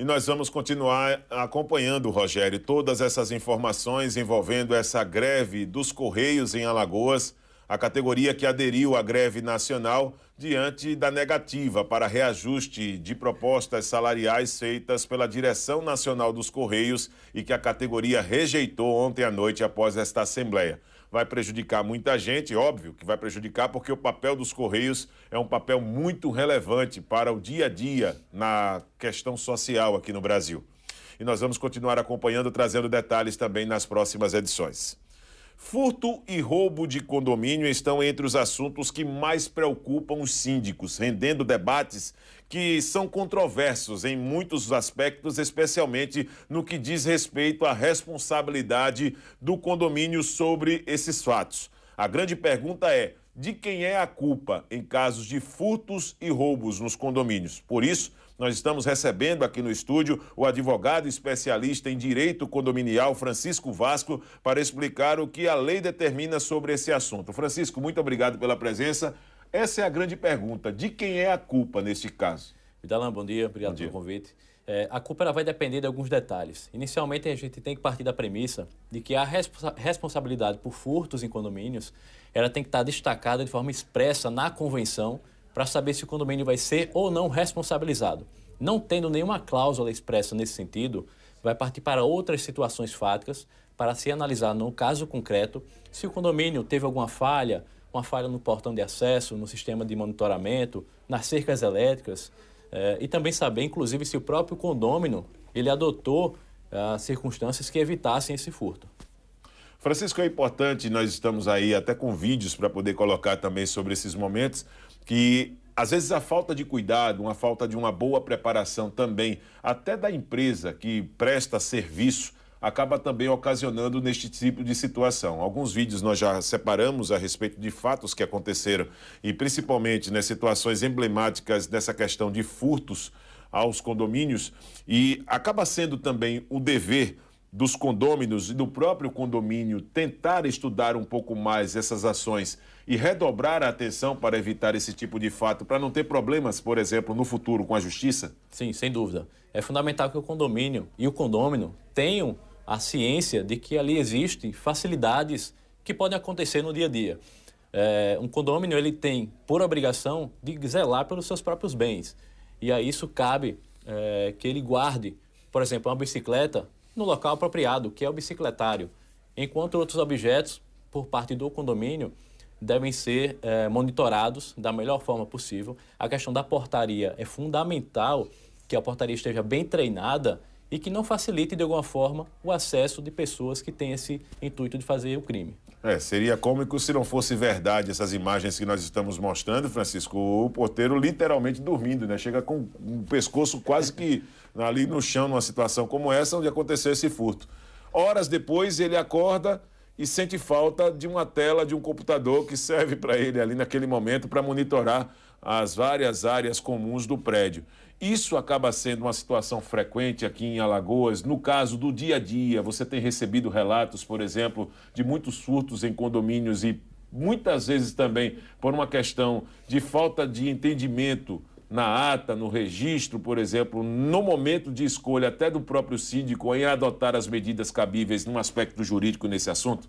E nós vamos continuar acompanhando, Rogério, todas essas informações envolvendo essa greve dos Correios em Alagoas, a categoria que aderiu à greve nacional diante da negativa para reajuste de propostas salariais feitas pela Direção Nacional dos Correios e que a categoria rejeitou ontem à noite após esta assembleia. Vai prejudicar muita gente, óbvio que vai prejudicar, porque o papel dos Correios é um papel muito relevante para o dia a dia na questão social aqui no Brasil. E nós vamos continuar acompanhando, trazendo detalhes também nas próximas edições. Furto e roubo de condomínio estão entre os assuntos que mais preocupam os síndicos, rendendo debates que são controversos em muitos aspectos, especialmente no que diz respeito à responsabilidade do condomínio sobre esses fatos. A grande pergunta é: de quem é a culpa em casos de furtos e roubos nos condomínios? Por isso, nós estamos recebendo aqui no estúdio o advogado especialista em direito condominial, Francisco Vasco, para explicar o que a lei determina sobre esse assunto. Francisco, muito obrigado pela presença. Essa é a grande pergunta: de quem é a culpa neste caso? Vidalan, bom dia, obrigado pelo convite. A culpa ela vai depender de alguns detalhes. Inicialmente, a gente tem que partir da premissa de que a responsabilidade por furtos em condomínios ela tem que estar destacada de forma expressa na convenção para saber se o condomínio vai ser ou não responsabilizado. Não tendo nenhuma cláusula expressa nesse sentido, vai partir para outras situações fáticas para se analisar no caso concreto se o condomínio teve alguma falha, uma falha no portão de acesso, no sistema de monitoramento, nas cercas elétricas, e também saber, inclusive, se o próprio condômino ele adotou circunstâncias que evitassem esse furto. Francisco, é importante, nós estamos aí até com vídeos para poder colocar também sobre esses momentos, que às vezes a falta de cuidado, uma falta de uma boa preparação também, até da empresa que presta serviço, acaba também ocasionando neste tipo de situação. Alguns vídeos nós já separamos a respeito de fatos que aconteceram e principalmente nas situações emblemáticas dessa questão de furtos aos condomínios, e acaba sendo também o dever dos condôminos e do próprio condomínio tentar estudar um pouco mais essas ações e redobrar a atenção para evitar esse tipo de fato, para não ter problemas, por exemplo, no futuro com a justiça? Sim, sem dúvida. É fundamental que o condomínio e o condômino tenham a ciência de que ali existem facilidades que podem acontecer no dia a dia. Um condômino ele tem por obrigação de zelar pelos seus próprios bens. E a isso cabe que ele guarde, por exemplo, uma bicicleta no local apropriado, que é o bicicletário, enquanto outros objetos, por parte do condomínio, devem ser monitorados da melhor forma possível. A questão da portaria é fundamental, que a portaria esteja bem treinada e que não facilite, de alguma forma, o acesso de pessoas que têm esse intuito de fazer o crime. Seria cômico se não fosse verdade essas imagens que nós estamos mostrando, Francisco, o porteiro literalmente dormindo, né? Chega com o pescoço quase que ali no chão, numa situação como essa, onde aconteceu esse furto. Horas depois, ele acorda e sente falta de uma tela de um computador que serve para ele ali naquele momento para monitorar as várias áreas comuns do prédio. Isso acaba sendo uma situação frequente aqui em Alagoas. No caso do dia a dia, você tem recebido relatos, por exemplo, de muitos furtos em condomínios e muitas vezes também por uma questão de falta de entendimento na ata, no registro, por exemplo, no momento de escolha até do próprio síndico em adotar as medidas cabíveis num aspecto jurídico nesse assunto?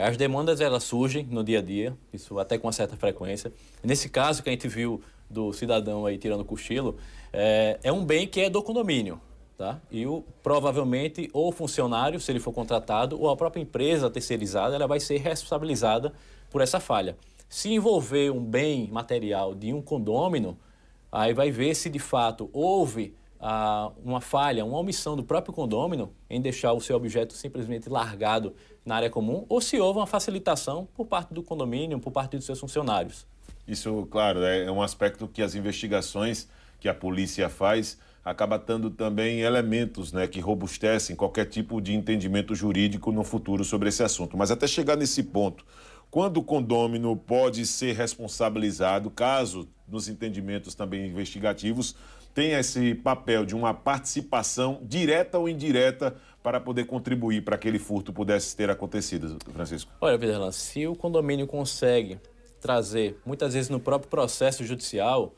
As demandas elas surgem no dia a dia, isso até com uma certa frequência. Nesse caso que a gente viu do cidadão aí tirando cochilo, é um bem que é do condomínio, tá? E provavelmente ou o funcionário, se ele for contratado, ou a própria empresa terceirizada, ela vai ser responsabilizada por essa falha. Se envolver um bem material de um condômino, aí vai ver se de fato houve uma falha, uma omissão do próprio condômino em deixar o seu objeto simplesmente largado na área comum, ou se houve uma facilitação por parte do condomínio, por parte dos seus funcionários. Isso, claro, é um aspecto que as investigações que a polícia faz acaba tendo também elementos, né, que robustecem qualquer tipo de entendimento jurídico no futuro sobre esse assunto. Mas até chegar nesse ponto, quando o condômino pode ser responsabilizado, caso nos entendimentos também investigativos tenha esse papel de uma participação direta ou indireta para poder contribuir para que aquele furto pudesse ter acontecido, Francisco? Olha, Vidalan, se o condomínio consegue trazer, muitas vezes no próprio processo judicial,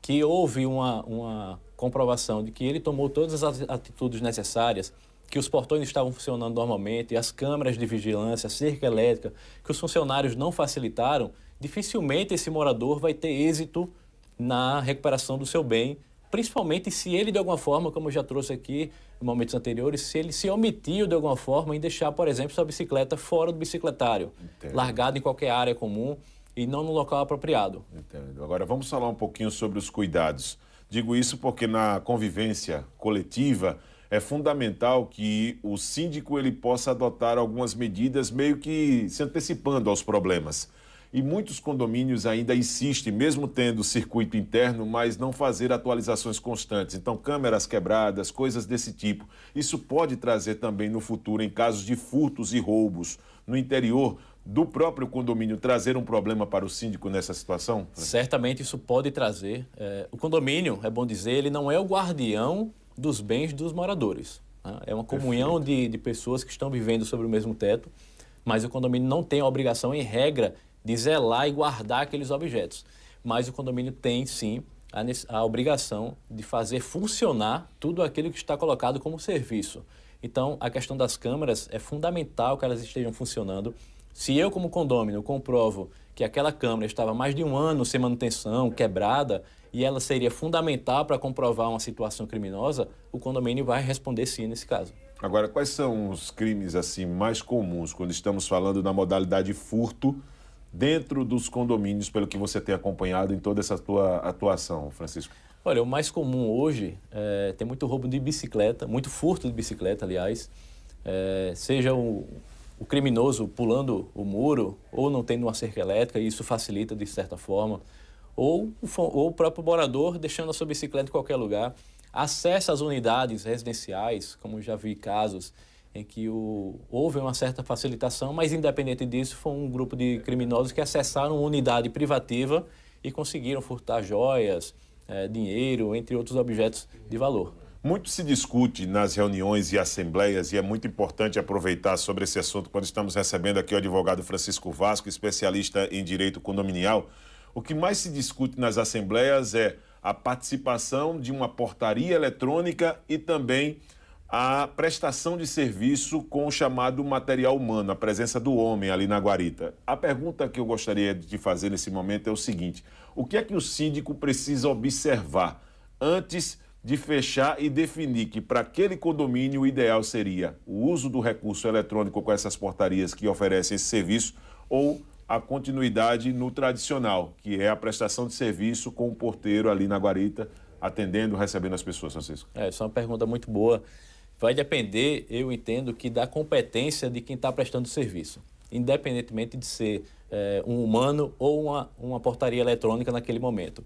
que houve uma comprovação de que ele tomou todas as atitudes necessárias, que os portões estavam funcionando normalmente, as câmeras de vigilância, a cerca elétrica, que os funcionários não facilitaram, dificilmente esse morador vai ter êxito na recuperação do seu bem, principalmente se ele, de alguma forma, como eu já trouxe aqui em momentos anteriores, se ele se omitiu, de alguma forma, em deixar, por exemplo, sua bicicleta fora do bicicletário, largada em qualquer área comum e não no local apropriado. Entendo. Agora, vamos falar um pouquinho sobre os cuidados. Digo isso porque na convivência coletiva é fundamental que o síndico ele possa adotar algumas medidas meio que se antecipando aos problemas. E muitos condomínios ainda insistem, mesmo tendo circuito interno, mas não fazer atualizações constantes. Então, câmeras quebradas, coisas desse tipo. Isso pode trazer também no futuro, em casos de furtos e roubos no interior do próprio condomínio, trazer um problema para o síndico nessa situação? Certamente isso pode trazer. O condomínio, é bom dizer, ele não é o guardião dos bens dos moradores. Né? É uma comunhão de pessoas que estão vivendo sobre o mesmo teto, mas o condomínio não tem a obrigação, em regra, de zelar e guardar aqueles objetos. Mas o condomínio tem, sim, a obrigação de fazer funcionar tudo aquilo que está colocado como serviço. Então, a questão das câmeras é fundamental que elas estejam funcionando. Se eu, como condômino, comprovo que aquela câmera estava mais de um ano sem manutenção, quebrada, e ela seria fundamental para comprovar uma situação criminosa, o condomínio vai responder sim nesse caso. Agora, quais são os crimes assim mais comuns quando estamos falando na modalidade furto dentro dos condomínios, pelo que você tem acompanhado em toda essa tua atuação, Francisco? Olha, o mais comum hoje tem muito roubo de bicicleta, muito furto de bicicleta, aliás, seja o criminoso pulando o muro ou não tendo uma cerca elétrica, e isso facilita de certa forma, ou o próprio morador deixando a sua bicicleta em qualquer lugar, acesso às unidades residenciais, como já vi casos em que houve uma certa facilitação, mas independente disso, foi um grupo de criminosos que acessaram uma unidade privativa e conseguiram furtar joias, dinheiro, entre outros objetos de valor. Muito se discute nas reuniões e assembleias, e é muito importante aproveitar sobre esse assunto quando estamos recebendo aqui o advogado Francisco Vasco, especialista em direito condominial. O que mais se discute nas assembleias é a participação de uma portaria eletrônica e também a prestação de serviço com o chamado material humano, a presença do homem ali na guarita. A pergunta que eu gostaria de fazer nesse momento é o seguinte: o que é que o síndico precisa observar antes de fechar e definir que para aquele condomínio o ideal seria o uso do recurso eletrônico com essas portarias que oferecem esse serviço ou a continuidade no tradicional, que é a prestação de serviço com o porteiro ali na guarita, atendendo, recebendo as pessoas, Francisco? Essa é uma pergunta muito boa. Vai depender, eu entendo, que da competência de quem está prestando o serviço, independentemente de ser um humano ou uma portaria eletrônica naquele momento.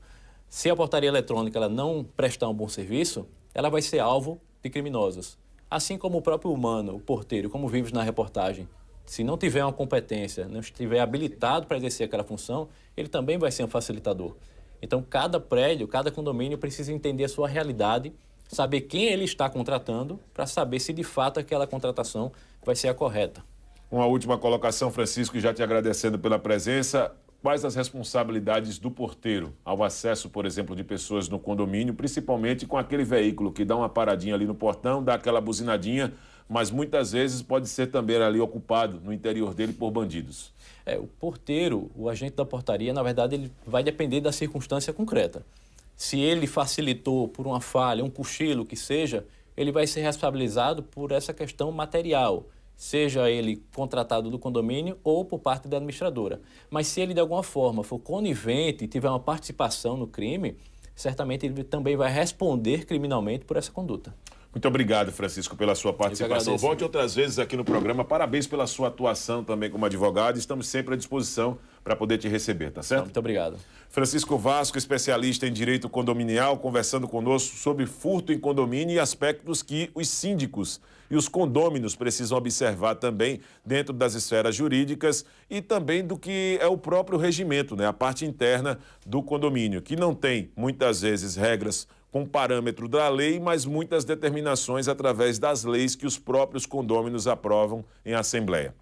Se a portaria eletrônica ela não prestar um bom serviço, ela vai ser alvo de criminosos. Assim como o próprio humano, o porteiro, como vimos na reportagem, se não tiver uma competência, não estiver habilitado para exercer aquela função, ele também vai ser um facilitador. Então, cada prédio, cada condomínio precisa entender a sua realidade, saber quem ele está contratando, para saber se de fato aquela contratação vai ser a correta. Uma última colocação, Francisco, já te agradecendo pela presença. Quais as responsabilidades do porteiro ao acesso, por exemplo, de pessoas no condomínio, principalmente com aquele veículo que dá uma paradinha ali no portão, dá aquela buzinadinha, mas muitas vezes pode ser também ali ocupado no interior dele por bandidos? O porteiro, o agente da portaria, na verdade, ele vai depender da circunstância concreta. Se ele facilitou por uma falha, um cochilo que seja, ele vai ser responsabilizado por essa questão material, seja ele contratado do condomínio ou por parte da administradora. Mas se ele de alguma forma for conivente e tiver uma participação no crime, certamente ele também vai responder criminalmente por essa conduta. Muito obrigado, Francisco, pela sua participação. Volte outras vezes aqui no programa. Parabéns pela sua atuação também como advogado. Estamos sempre à disposição para poder te receber, tá certo? Muito obrigado. Francisco Vasco, especialista em direito condominial, conversando conosco sobre furto em condomínio e aspectos que os síndicos e os condôminos precisam observar também dentro das esferas jurídicas e também do que é o próprio regimento, né? A parte interna do condomínio, que não tem, muitas vezes, regras com parâmetro da lei, mas muitas determinações através das leis que os próprios condôminos aprovam em assembleia.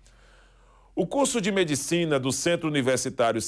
O curso de medicina do Centro Universitário